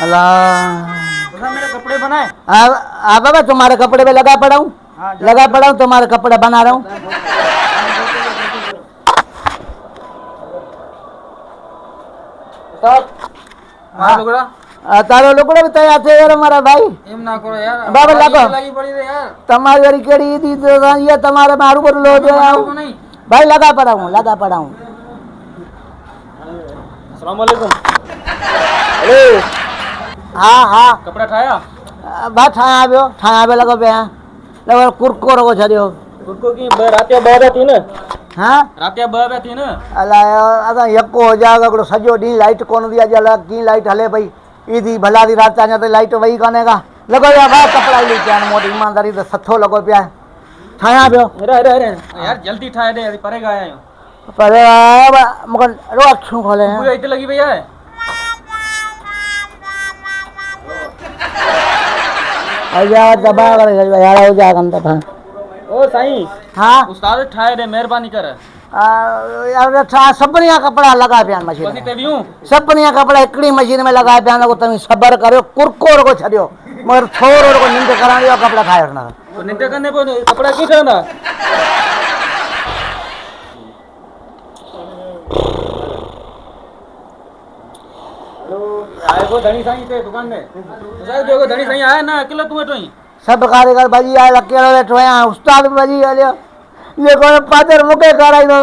अल्लाह मेरे कपड़े बनाए। बाबा तुम्हारे कपड़े पे लगा पड़ा हूँ, लगा पड़ा हूँ, तुम्हारे कपड़े बना रहा हूँ। तारो लुगड़ो भी तैयार थे यार हमारा भाई। एम ना करो यार बाबा लगो लगी पड़ी रे यार तुम्हारी वाली केड़ी दी तो ये तुम्हारे मारू पर लो दे नहीं। भाई लगा पड़ा हूँ, लगा पड़ा हूँ। अस्सलाम वालेकुम। हेलो हाँ हाँ कपड़ा ठाया बस ठाया लगो पे लगो कुरकुर को छड़ियो कुरको की राते बारे थी ना हाँ राते बारे थी ना अल्लाह असा यको हो जाएगा कड़ो सजो डी लाइट कोन दिया जला की लाइट हले भाई ईदी भला दी रात आने तो लाइट वही कोनेगा लगो या बा कपड़ा ले जान मोटी ईमानदारी तो सथो लगो पिया ठाया पियो अरे यार जल्दी ठाए दे अभी परेगा आया हूं पर मगर रो अखियों खोले हैं पूरा इतने लगी भैया है अया दबा कर यार हो जाएगा अंदर था ओ साईं हाँ उस्ताद ठाए दे मेहरबानी कर यार सभनिया कपड़ा लगा पिया मशीन बसी ते वियूं सभनिया कपड़ा एकड़ी मशीन में लगा पिया को तुम सबर करो कुरकोर को छड़ियो मगर छोर को निंद करानी कपड़ा खाए ना तो निंद करने पर कपड़ा क्यों करना आए को धनी साईं के दुकान में शायद देखो धनी साईं आया ना अकेला तू बैठो ही सब कारीगर भाजी आए अकेले बैठो हैं उस्ताद भाजी आले ये कोई पादर मुके कराई दो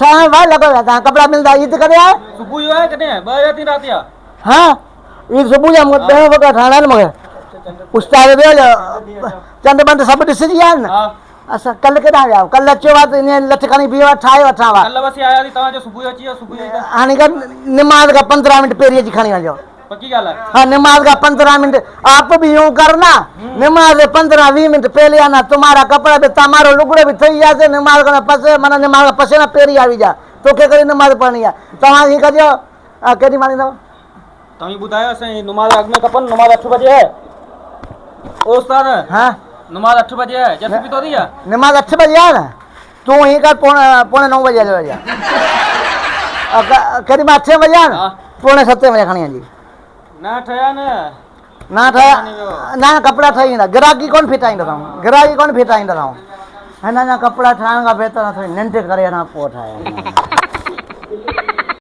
था भाई लगो जाता कपड़ा मिलता ईद करे आए सुबह यो है कने बाहर जाती रात या हां ईद सुबह जा मत दे वका ठाणा न मगे उस्ताद बे चंद बंद सब दिस जी यार ना हां असा कल के ना जाओ कल अचो बात ने लटकनी बीवा ठाए वठावा कल बस आया थी तवा जो सुबह अची सुबह हानि का नमाज का 15 मिनट पेरी जी खानी आ जाओ पक्की गल है हाँ नमाज का 15 मिनट आप भी यूं करना नमाज 15-20 मिनट पहले आना तुम्हारा कपड़ा भी तुम्हारो लुगड़े भी थई जासे नमाज का पसे मना नमाज का पसे ना पेरी आवी जा तो के करी नमाज पढ़नी है तवा ही कजो केडी मानी दो तमी बुधायो से नमाज अग में कपन नमाज 8 बजे है ओ उस्ताद हां नमाज 8 बजे है जैसे भी तो दिया नमाज 8 बजे है ना तू ही कर पौने 9 बजे ले जा केडी 8 बजे है ना पौने 7 बजे खानी है जी ना ठया ना ठया ना कपड़ा ठई ना ग्राहकी कौन फिटाइंदो था ग्राहकी कौन फिटाइंदो था है ना कपड़ा ठाण का बेहतर थोड़ी निंड करे ना पो ठाया